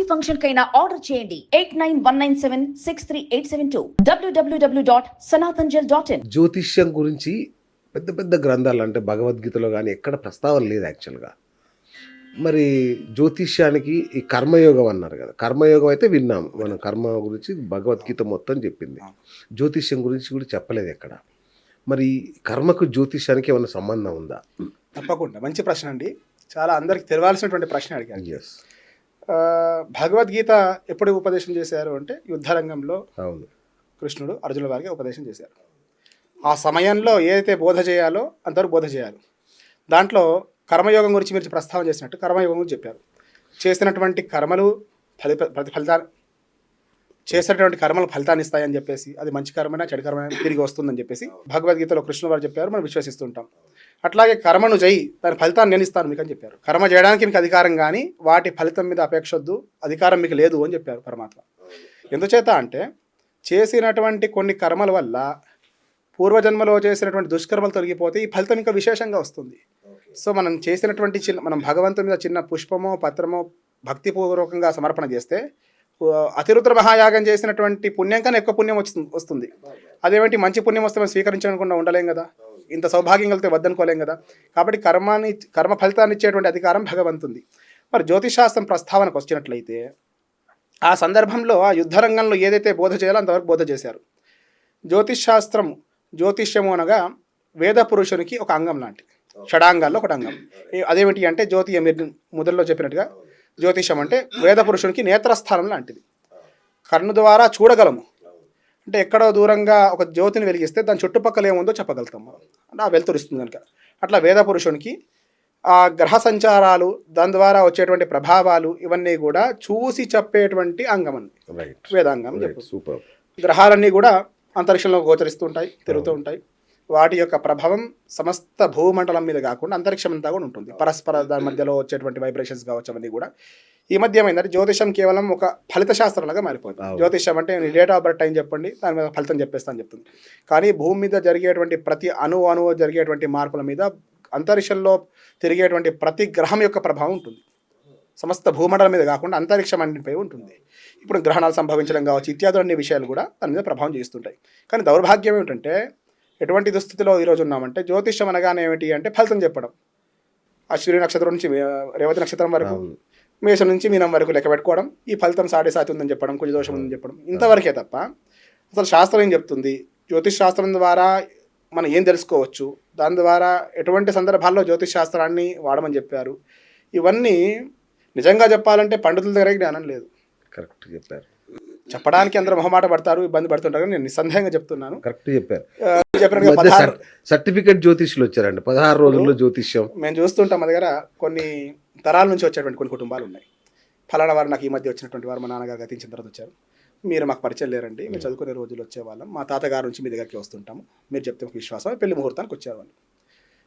Function కైనా order చేయండి 8919763872 www.sanatanjal.in. జ్యోతిష్యం గురించి పెద్ద పెద్ద గ్రంథాలు అంటే భగవద్గీతలో కానీ ఎక్కడ ప్రస్తావన లేదు యాక్చువల్గా. మరి జ్యోతిష్యానికి ఈ కర్మయోగం అన్నారు కదా, కర్మయోగం అయితే విన్నాము మనం, కర్మ గురించి భగవద్గీత మొత్తం చెప్పింది, జ్యోతిష్యం గురించి కూడా చెప్పలేదు ఎక్కడ. మరి కర్మకు జ్యోతిష్యానికి ఏమైనా సంబంధం ఉందా? తప్పకుండా, మంచి ప్రశ్న అండి, చాలా అందరికి తెలియాల్సినటువంటి ప్రశ్న అడిగాను. ఎస్. భగవద్గీత ఎప్పుడు ఉపదేశం చేశారు అంటే యుద్ధరంగంలో అవును, కృష్ణుడు అర్జునుల వారికి ఉపదేశం చేశారు. ఆ సమయంలో ఏదైతే బోధ చేయాలో అంతవరకు బోధ చేయాలి. దాంట్లో కర్మయోగం గురించి మీరు ప్రస్తావన చేసినట్టు కర్మయోగం గురించి చెప్పారు. చేసినటువంటి కర్మలు చేసినటువంటి కర్మలు ఫలితాన్ని ఇస్తాయని చెప్పేసి, అది మంచి కర్మైనా చెడు కర్మైనా తిరిగి వస్తుందని చెప్పేసి భగవద్గీతలో కృష్ణుడు వారు చెప్పారు, మనం విశ్వసిస్తుంటాం. అట్లాగే కర్మను చేయి, దాని ఫలితాన్ని నేను ఇస్తాను మీకు అని చెప్పారు. కర్మ చేయడానికి మీకు అధికారం కానీ వాటి ఫలితం మీద అపేక్ష వద్దు, అధికారం మీకు లేదు అని చెప్పారు పరమాత్మ. ఎందుచేత అంటే చేసినటువంటి కొన్ని కర్మల వల్ల పూర్వజన్మలో చేసినటువంటి దుష్కర్మలు తొలగిపోతే ఈ ఫలితం ఇంకా విశేషంగా వస్తుంది. సో మనం చేసినటువంటి మనం భగవంతుని మీద చిన్న పుష్పమో పత్రమో భక్తిపూర్వకంగా సమర్పణ చేస్తే అతిరుద్ర మహాయాగం చేసినటువంటి పుణ్యం కన్నా ఎక్కువ పుణ్యం వస్తుంది. అదేమిటి మంచి పుణ్యం వస్తే మనం స్వీకరించకుండా ఉండలేం కదా, ఇంత సౌభాగ్యం కలిగితే వద్దనుకోలేం కదా. కాబట్టి కర్మ ఫలితాన్ని ఇచ్చేటువంటి అధికారం భగవంతుంది. మరి జ్యోతిషాస్త్రం ప్రస్తావనకు వచ్చినట్లయితే ఆ సందర్భంలో ఆ యుద్ధరంగంలో ఏదైతే బోధ చేయాలో అంతవరకు బోధ చేశారు. జ్యోతిష్యము అనగా వేద పురుషునికి ఒక అంగం లాంటిది, షడాంగాల్లో ఒకటి అంగం. అదేమిటి అంటే జ్యోతి, మీరు మొదల్లో చెప్పినట్టుగా జ్యోతిషం అంటే వేద పురుషునికి నేత్రస్థానం లాంటిది. కన్ను ద్వారా చూడగలము, అంటే ఎక్కడో దూరంగా ఒక జ్యోతిని వెలిగిస్తే దాని చుట్టుపక్కల ఏముందో చెప్పగలుగుతాము, అంటే ఆ వెలుతురిస్తుంది కనుక. అట్లా వేద పురుషునికి ఆ గ్రహ సంచారాలు, దాని ద్వారా వచ్చేటువంటి ప్రభావాలు ఇవన్నీ కూడా చూసి చెప్పేటువంటి అంగం అండి వేదాంగం. సూపర్. గ్రహాలన్నీ కూడా అంతరిక్షంలో గోచరిస్తూ ఉంటాయి, తిరుగుతూ ఉంటాయి. వాటి యొక్క ప్రభావం సమస్త భూమండలం మీద కాకుండా అంతరిక్షం అంతా కూడా ఉంటుంది. పరస్పర దాని మధ్యలో వచ్చేటువంటి వైబ్రేషన్స్ కావచ్చు, అవన్నీ కూడా. ఈ మధ్య ఏమైందంటే జ్యోతిషం కేవలం ఒక ఫలిత శాస్త్రంలాగా మారిపోతుంది. జ్యోతిషం అంటే డేట్ ఆఫ్ బర్త్ టైం చెప్పండి, దాని మీద ఫలితం చెప్పేస్తా అని చెప్తుంది. కానీ భూమి మీద జరిగేటువంటి ప్రతి అణువు జరిగేటువంటి మార్పుల మీద అంతరిక్షంలో తిరిగేటువంటి ప్రతి గ్రహం యొక్క ప్రభావం ఉంటుంది. సమస్త భూమండలం మీద కాకుండా అంతరిక్షం అన్నింటిపై ఉంటుంది. ఇప్పుడు గ్రహణాలు సంభవించడం కావచ్చు, ఇత్యాది అన్ని విషయాలు కూడా దాని మీద ప్రభావం చేస్తుంటాయి. కానీ దౌర్భాగ్యం ఏమిటంటే ఎటువంటి దుస్థితిలో ఈరోజు ఉన్నామంటే జ్యోతిష్యం అనగానే ఏమిటి అంటే ఫలితం చెప్పడం. అశ్విని నక్షత్రం నుంచి రేవతి నక్షత్రం వరకు, మేషం నుంచి మీనం వరకు లెక్క పెట్టుకోవడం, ఈ ఫలితం 7.5 ఉందని చెప్పడం, కొంచెం దోషం ఉందని చెప్పడం, ఇంతవరకే తప్ప అసలు శాస్త్రం ఏం చెప్తుంది, జ్యోతిష్ శాస్త్రం ద్వారా మనం ఏం తెలుసుకోవచ్చు, దాని ద్వారా ఎటువంటి సందర్భాల్లో జ్యోతిష్ శాస్త్రాన్ని వాడమని చెప్పారు, ఇవన్నీ నిజంగా చెప్పాలంటే పండితుల దగ్గర జ్ఞానం లేదు. కరెక్ట్ చెప్పారు. చెప్పడానికి అందరూ మొహమాట పడతారు, ఇబ్బంది పడుతుంటారు. నేను నిస్సందేహంగా చెప్తున్నాను. కరెక్ట్ చెప్పారు. సర్టిఫికేట్ జ్యోతిష్యులు వచ్చారండి 16 రోజుల్లో జ్యోతిష్యం. మేము చూస్తుంటాం, మా దగ్గర కొన్ని తరాల నుంచి వచ్చేటువంటి కొన్ని కుటుంబాలు ఉన్నాయి. ఫలానా వారు నాకు ఈ మధ్య వచ్చినటువంటి వారు మా నాన్నగారు గతించిన తర్వాత వచ్చారు, మీరు మాకు పరిచయం లేరండి, మేము చదువుకునే రోజులు వచ్చేవాళ్ళం, మా తాతగారు నుంచి మీ దగ్గరికి వస్తుంటాము, మీరు చెప్తే మాకు విశ్వాసం, పెళ్లి ముహూర్తానికి వచ్చేవాళ్ళు.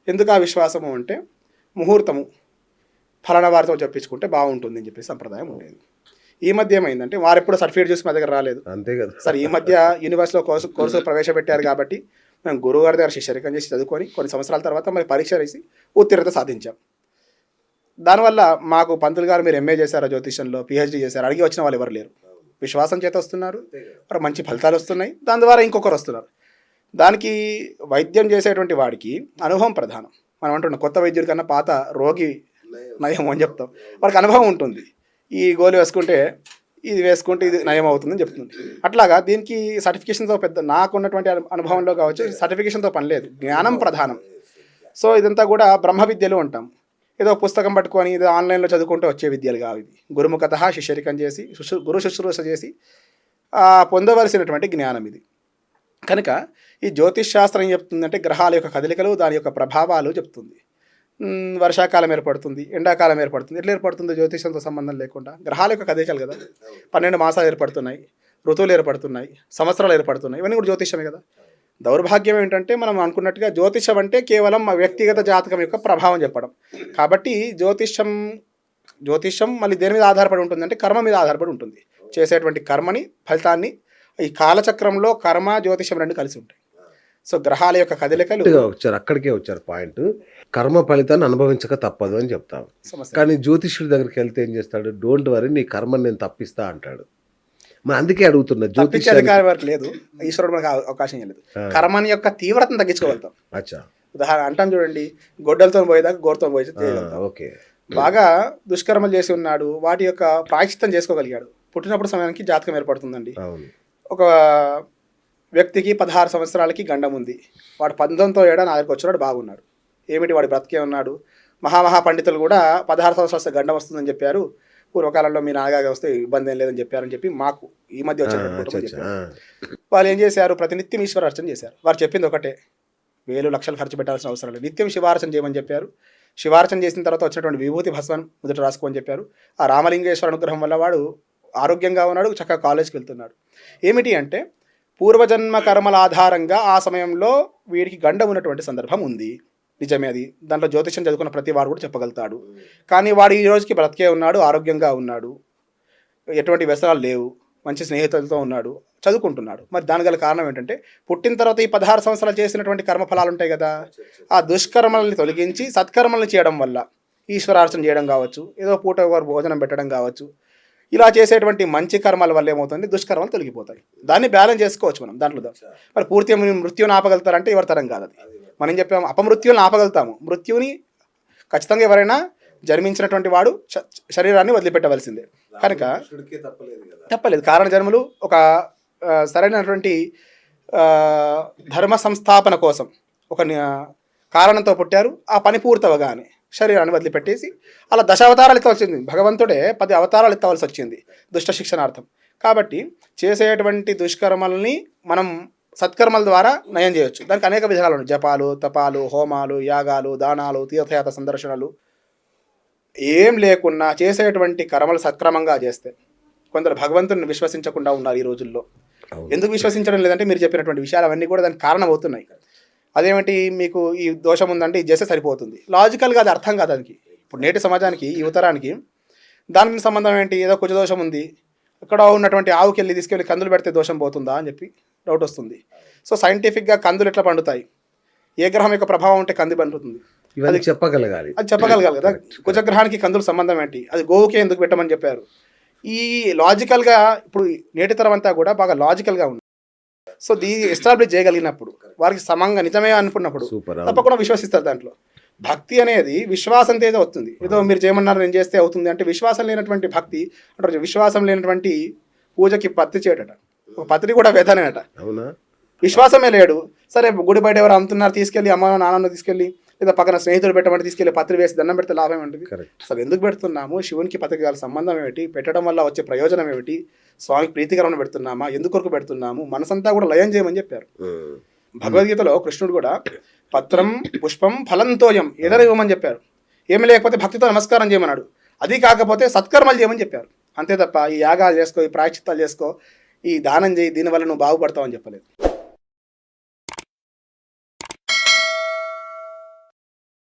ఎందుకు ఆ విశ్వాసము అంటే ముహూర్తము ఫలానా వారితో చెప్పించుకుంటే బాగుంటుంది అని చెప్పి సంప్రదాయం ఉండేది. ఈ మధ్య ఏమైందంటే వారు ఎప్పుడు సర్టిఫికేట్ చూసి మా దగ్గర రాలేదు, అంతే కదా సార్. ఈ మధ్య యూనివర్సిటీలో కోర్సు ప్రవేశపెట్టారు కాబట్టి మేము గురువు గారి దగ్గర శిష్యరికం చేసి చదువుకొని కొన్ని సంవత్సరాల తర్వాత మరి పరీక్ష వేసి ఉత్తీర్ణత సాధించాం. దానివల్ల మాకు పంతులు గారు మీరు ఎంఏ చేశారా జ్యోతిషంలో, పిహెచ్డీ చేశారు అడిగి వచ్చిన వాళ్ళు ఎవరు లేరు. విశ్వాసం చేత వస్తున్నారు, మరి మంచి ఫలితాలు వస్తున్నాయి, దాని ద్వారా ఇంకొకరు వస్తున్నారు. దానికి వైద్యం చేసేటువంటి వాడికి అనుభవం ప్రధానం. మనం అంటున్నాం కొత్త వైద్యుడి కన్నా పాత రోగి నయం అని చెప్తాం. వాడికి అనుభవం ఉంటుంది, ఈ గోలు వేసుకుంటే ఇది వేసుకుంటే ఇది నయం అవుతుందని చెప్తుంది. అట్లాగా దీనికి సర్టిఫికేషన్తో పెద్ద నాకున్నటువంటి అనుభవంలో కావచ్చు సర్టిఫికేషన్తో పని లేదు, జ్ఞానం ప్రధానం. సో ఇదంతా కూడా బ్రహ్మ విద్యలు అంటాం. ఏదో పుస్తకం పట్టుకొని ఇది ఆన్లైన్లో చదువుకుంటూ వచ్చే విద్యలు కావు. ఇది గురుముఖత శిష్యరికం చేసి గురు శుశ్రూష చేసి పొందవలసినటువంటి జ్ఞానం ఇది. కనుక ఈ జ్యోతిష్ శాస్త్రం ఏం చెప్తుందంటే గ్రహాల యొక్క కదలికలు, దాని యొక్క ప్రభావాలు చెప్తుంది. వర్షాకాలం ఏర్పడుతుంది, ఎండాకాలం ఏర్పడుతుంది. ఎట్లా ఏర్పడుతుంది? జ్యోతిషంతో సంబంధం లేకుండా గ్రహాల యొక్క కదలికలు కదా. 12 మాసాలు ఏర్పడుతున్నాయి, ఋతువులు ఏర్పడుతున్నాయి, సంవత్సరాలు ఏర్పడుతున్నాయి, ఇవన్నీ కూడా జ్యోతిషమే కదా. దౌర్భాగ్యం ఏంటంటే మనం అనుకున్నట్టుగా జ్యోతిషం అంటే కేవలం వ్యక్తిగత జాతకం యొక్క ప్రభావం చెప్పడం. కాబట్టి జ్యోతిషం మళ్ళీ దేని మీద ఆధారపడి ఉంటుందంటే కర్మ మీద ఆధారపడి ఉంటుంది. చేసేటువంటి కర్మని ఫలితాన్ని ఈ కాలచక్రంలో కర్మ జ్యోతిషం రెండు కలిసి ఉంటాయి. సో గ్రహాల యొక్క కదలికలు కరెక్ట్‌గా వచ్చారు. అక్కడికే వచ్చారు పాయింట్. కర్మ ఫలితాన్ని అనుభవించక తప్పదు అని చెప్తాం. సమస్య. కానీ జ్యోతిష్యుడి దగ్గరికి వెళ్తే ఏం చేస్తాడు? డోంట్ వరీ నీ కర్మని నేను తప్పిస్తా అంటాడు. మరి అందుకే అడుగుతున్నా తప్పించే జ్యోతిష్యానికి. అధికారం వరకు లేదు, ఈశ్వరుడు మనకు అవకాశం ఇవ్వలేదు. కర్మని యొక్క తీవ్రతను తగ్గించుకోగలుగుతాం. అచ్చా. ఉదాహరణ అంటాం చూడండి, గొడ్డలతో పోయేదాకా గోరుతో పోయి చేయగలుగుతాం. ఓకే. బాగా దుష్కర్మలు చేసి ఉన్నాడు, వాటి యొక్క ప్రాయశ్చిత్తం చేసుకోగలిగాడు. పుట్టినప్పుడు సమయానికి జాతకం ఏర్పడుతుందండి. అవును. ఒక వ్యక్తికి 16 సంవత్సరాలకి గండం ఉంది, వాడు 19వ ఏడా నా దగ్గరికి వచ్చినాడు, బాగున్నాడు. ఏమిటి వాడి బ్రతికే ఉన్నాడు. మహామహా పండితులు కూడా 16 సంవత్సరాల గండం వస్తుందని చెప్పారు. పూర్వకాలంలో మీ నాన్నగా వస్తే ఇబ్బంది ఏం లేదని చెప్పారని చెప్పి మాకు ఈ మధ్య వచ్చిన వాళ్ళు ఏం చేశారు, ప్రతినిత్యం ఈశ్వరార్చన చేశారు. వారు చెప్పింది ఒకటే, 1000 లక్షలు ఖర్చు పెట్టాల్సిన అవసరం లేదు, నిత్యం శివార్చన చేయమని చెప్పారు. శివార్చన చేసిన తర్వాత వచ్చినటువంటి విభూతి భస్మం మొదట రాసుకోమని చెప్పారు. ఆ రామలింగేశ్వర అనుగ్రహం వల్ల వాడు ఆరోగ్యంగా ఉన్నాడు, చక్కగా కాలేజ్కి వెళ్తున్నాడు. ఏమిటి అంటే పూర్వజన్మ కర్మల ఆధారంగా ఆ సమయంలో వీడికి గండం ఉన్నటువంటి సందర్భం ఉంది, నిజమే అది. దాంట్లో జ్యోతిషం చదువుకున్న ప్రతి వాడు కూడా చెప్పగలుగుతాడు. కానీ వాడు ఈ రోజుకి బ్రతికే ఉన్నాడు, ఆరోగ్యంగా ఉన్నాడు, ఎటువంటి వ్యసనాలు లేవు, మంచి స్నేహితులతో ఉన్నాడు, చదువుకుంటున్నాడు. మరి దాని గల కారణం ఏంటంటే పుట్టిన తర్వాత ఈ 16 సంవత్సరాలు చేసినటువంటి కర్మఫలాలు ఉంటాయి కదా, ఆ దుష్కర్మల్ని తొలగించి సత్కర్మల్ని చేయడం వల్ల ఈశ్వరార్చన చేయడం కావచ్చు, ఏదో పూట వారు భోజనం పెట్టడం కావచ్చు, ఇలా చేసేటువంటి మంచి కర్మల వల్ల ఏమవుతుంది, దుష్కర్మలు తొలగిపోతాయి. దాన్ని బ్యాలెన్స్ చేసుకోవచ్చు మనం దాంట్లో. మరి పూర్తిగా మృత్యువుని ఆపగలుగుతారంటే ఎవరి తరం కాదు అది. మనం చెప్పాము అపమృత్యువుని ఆపగలుగుతాము, మృత్యువుని ఖచ్చితంగా ఎవరైనా జన్మించినటువంటి వాడు శరీరాన్ని వదిలిపెట్టవలసిందే. కనుక తప్పలేదు. కారణ జన్మలు ఒక సరైనటువంటి ధర్మ సంస్థాపన కోసం ఒక కారణంతో పుట్టారు. ఆ పని పూర్తవగానే శరీరాన్ని వదిలిపెట్టేసి అలా 10 అవతారాలు ఎత్తవలసి వచ్చింది. భగవంతుడే 10 అవతారాలు ఎత్తవలసి వచ్చింది దుష్ట శిక్షణార్థం. కాబట్టి చేసేటువంటి దుష్కర్మల్ని మనం సత్కర్మల ద్వారా నయం చేయొచ్చు. దానికి అనేక విధానాలు ఉన్నాయి. జపాలు, తపాలు, హోమాలు, యాగాలు, దానాలు, తీర్థయాత్ర సందర్శనలు, ఏం లేకున్నా చేసేటువంటి కర్మలు సక్రమంగా చేస్తే. కొందరు భగవంతుని విశ్వసించకుండా ఉన్నారు ఈ రోజుల్లో. ఎందుకు విశ్వసించడం లేదంటే మీరు చెప్పినటువంటి విషయాలు అవన్నీ కూడా దానికి కారణం అవుతున్నాయి. అదేమిటి, మీకు ఈ దోషం ఉందంటే ఇది చేస్తే సరిపోతుంది, లాజికల్గా అది అర్థం కాదు దానికి. ఇప్పుడు నేటి సమాజానికి, యువతరానికి దానికి సంబంధం ఏంటి, ఏదో కుజ దోషం ఉంది, ఇక్కడ ఉన్నటువంటి ఆవుకి వెళ్ళి తీసుకెళ్ళి కందులు పెడితే దోషం పోతుందా అని చెప్పి డౌట్ వస్తుంది. సో సైంటిఫిక్గా కందులు ఎట్లా పండుతాయి, ఏ గ్రహం యొక్క ప్రభావం ఉంటే కంది పండుతుంది, అది చెప్పగలగాలి. అది చెప్పగలగాలి కదా. కుజగ్రహానికి కందుల సంబంధం ఏంటి, అది గోవుకే ఎందుకు పెట్టమని చెప్పారు. ఈ లాజికల్గా ఇప్పుడు నేటి తరం అంతా కూడా బాగా లాజికల్గా ఉంది. సో ఎస్టాబ్లిష్ చేయగలిగినప్పుడు, వారికి సమంగా నిజమే అనుకున్నప్పుడు తప్పకుండా విశ్వసిస్తారు. దాంట్లో భక్తి అనేది విశ్వాసంతో ఏదో వస్తుంది. ఏదో మీరు చేయమన్నారు నేను చేస్తే అవుతుంది అంటే విశ్వాసం లేనటువంటి భక్తి అంటే, విశ్వాసం లేనటువంటి పూజకి పత్రి చేయడట, ఒక పత్రి కూడా వేదనేనట. అవునా, విశ్వాసమే లేడు. సరే గుడి బయట ఎవరు అమ్ముతున్నారు, తీసుకెళ్ళి అమ్మ నాన్నను తీసుకెళ్ళి లేదా పక్కన స్నేహితులు పెట్టమంటే తీసుకెళ్ళి పత్రి వేసి దండం పెడితే లాభం ఏమిటి? అసలు ఎందుకు పెడుతున్నాము, శివునికి పత్రికి గల సంబంధం ఏమిటి, పెట్టడం వల్ల వచ్చే ప్రయోజనం ఏమిటి, స్వామికి ప్రీతికరమైన పెడుతున్నామా, ఎందుకొరకు పెడుతున్నాము, మనసంతా కూడా లయం చేయమని చెప్పారు. భగవద్గీతలో కృష్ణుడు కూడా పత్రం పుష్పం ఫలంతోయం ఏదైనా ఇవ్వమని చెప్పారు. ఏమి లేకపోతే భక్తితో నమస్కారం చేయమన్నాడు. అది కాకపోతే సత్కర్మలు చేయమని చెప్పారు. అంతే తప్ప ఈ యాగాలు చేసుకో, ఈ ప్రాయశ్చిత్తాలు చేసుకో, ఈ దానం చేయి, దీనివల్ల నువ్వు బాగుపడతావు అని చెప్పలేదు.